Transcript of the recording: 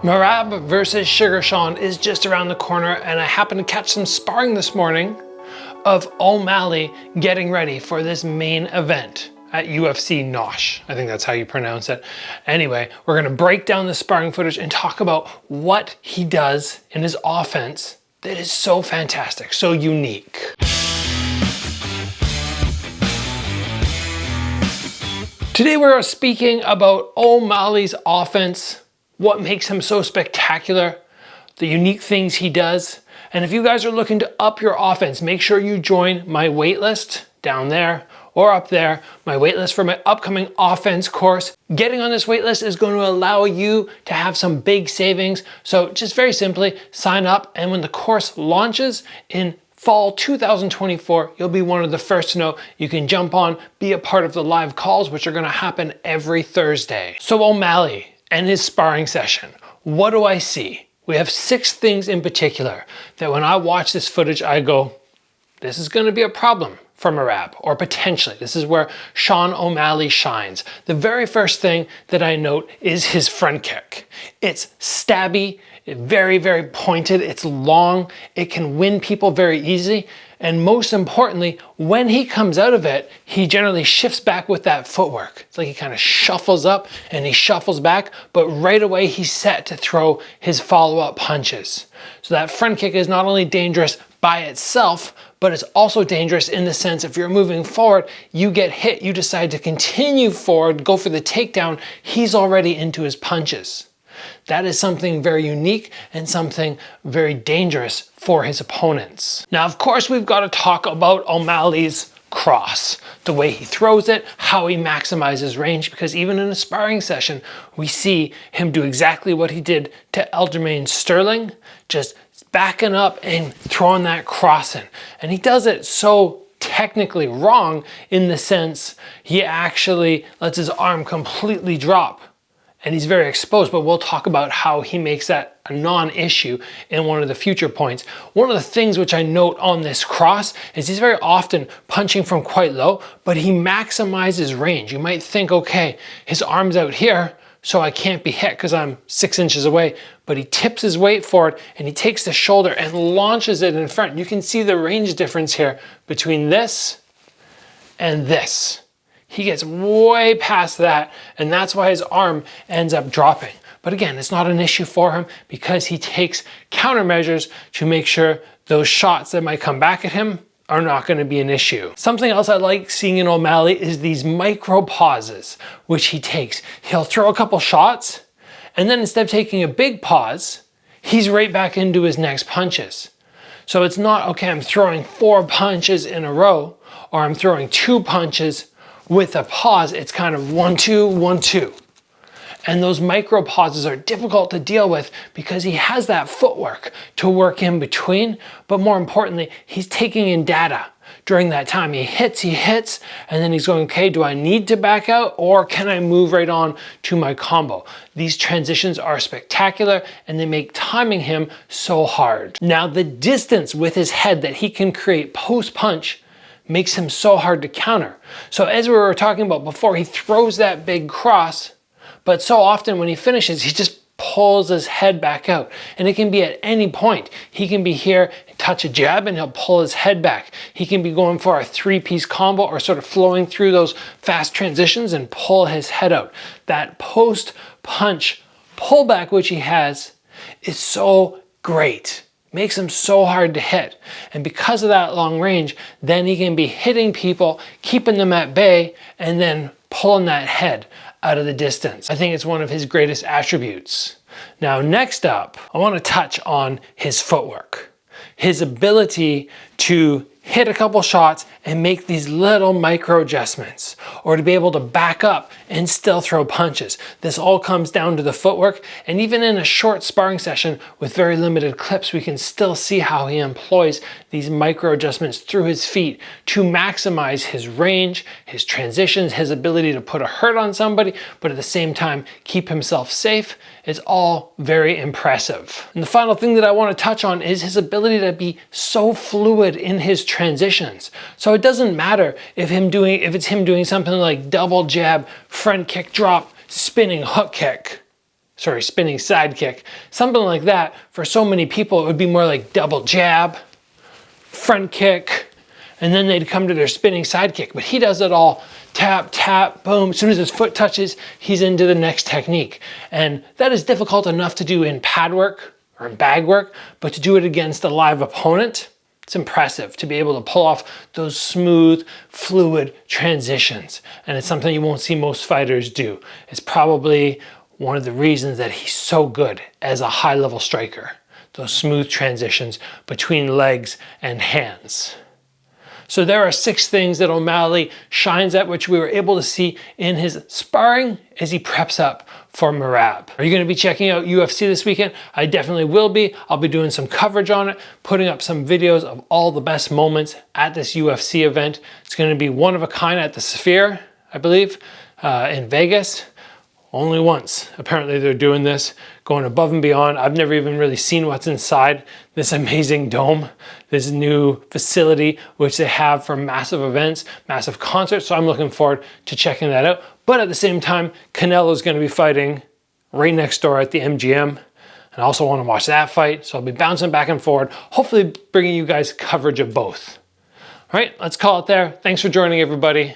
Merab versus Sugar Sean is just around the corner, and I happened to catch some sparring this morning of O'Malley getting ready for this main event at UFC Nosh. I think that's how you pronounce it. Anyway, we're gonna break down the sparring footage and talk about what he does in his offense that is so fantastic, so unique. Today we're speaking about O'Malley's offense, what makes him so spectacular, the unique things he does. And if you guys are looking to up your offense, make sure you join my waitlist down there or up there, my waitlist for my upcoming offense course. Getting on this waitlist is going to allow you to have some big savings. So just very simply sign up, and when the course launches in fall 2024, you'll be one of the first to know. You can jump on, be a part of the live calls, which are gonna happen every Thursday. So O'Malley and his sparring session, what do I see? We have 6 things in particular that when I watch this footage, I go, this is gonna be a problem for Merab, or potentially. This is where Sean O'Malley shines. The very first thing that I note is his front kick. It's stabby, very, very pointed, it's long, it can win people very easily, and most importantly, when he comes out of it, he generally shifts back with that footwork. It's like he kind of shuffles up and he shuffles back, but right away he's set to throw his follow-up punches. So that front kick is not only dangerous by itself, but it's also dangerous in the sense if you're moving forward, you get hit, you decide to continue forward, go for the takedown, he's already into his punches. That is something very unique and something very dangerous for his opponents. Now, of course, we've got to talk about O'Malley's cross, the way he throws it, how he maximizes range, because even in a sparring session, we see him do exactly what he did to Aljamain Sterling, just backing up and throwing that cross in. And he does it so technically wrong in the sense he actually lets his arm completely drop. And he's very exposed, but we'll talk about how he makes that a non-issue in one of the future points. One of the things which I note on this cross is he's very often punching from quite low, but he maximizes range. You might think, okay, his arm's out here, so I can't be hit because I'm 6 inches away, but he tips his weight forward and he takes the shoulder and launches it in front. You can see the range difference here between this and this. He gets way past that, and that's why his arm ends up dropping. But again, it's not an issue for him because he takes countermeasures to make sure those shots that might come back at him are not going to be an issue. Something else I like seeing in O'Malley is these micro pauses, which he takes. He'll throw a couple shots, and then instead of taking a big pause, he's right back into his next punches. So it's not, okay, I'm throwing 4 punches in a row, or I'm throwing 2 punches with a pause. It's kind of 1, 2, 1, 2. And those micro pauses are difficult to deal with because he has that footwork to work in between, but more importantly, he's taking in data during that time. He hits, and then he's going, okay, do I need to back out or can I move right on to my combo? These transitions are spectacular and they make timing him so hard. Now, the distance with his head that he can create post-punch makes him so hard to counter. So as we were talking about before, he throws that big cross, but so often when he finishes, he just pulls his head back out. And it can be at any point. He can be here, touch a jab, and he'll pull his head back. He can be going for a 3-piece combo or sort of flowing through those fast transitions and pull his head out. That post-punch pullback which he has is so great. Makes him so hard to hit. And because of that long range, then he can be hitting people, keeping them at bay, and then pulling that head out of the distance. I think it's one of his greatest attributes. Now, next up, I want to touch on his footwork. His ability to hit a couple shots and make these little micro adjustments, or to be able to back up and still throw punches. This all comes down to the footwork, and even in a short sparring session with very limited clips, we can still see how he employs these micro adjustments through his feet to maximize his range, his transitions, his ability to put a hurt on somebody, but at the same time keep himself safe. It's all very impressive. And the final thing that I want to touch on is his ability to be so fluid in his transitions. So it doesn't matter if it's him doing something like double jab, front kick drop, spinning hook kick. spinning sidekick. Something like that, for so many people, it would be more like double jab, front kick, and then they'd come to their spinning sidekick. But he does it all tap, tap, boom. As soon as his foot touches, he's into the next technique. And that is difficult enough to do in pad work or in bag work, but to do it against a live opponent, it's impressive to be able to pull off those smooth, fluid transitions. And it's something you won't see most fighters do. It's probably one of the reasons that he's so good as a high-level striker. Those smooth transitions between legs and hands. So there are 6 things that O'Malley shines at, which we were able to see in his sparring as he preps up for Merab. Are you going to be checking out UFC this weekend? I definitely will be. I'll be doing some coverage on it, putting up some videos of all the best moments at this UFC event. It's going to be one of a kind at the Sphere, I believe, in Vegas. Only once. Apparently they're doing this, going above and beyond. I've never even really seen what's inside this amazing dome, this new facility which they have for massive events, massive concerts. So I'm looking forward to checking that out. But at the same time, Canelo's going to be fighting right next door at the MGM. And I also want to watch that fight. So I'll be bouncing back and forward, hopefully bringing you guys coverage of both. All right, let's call it there. Thanks for joining, everybody.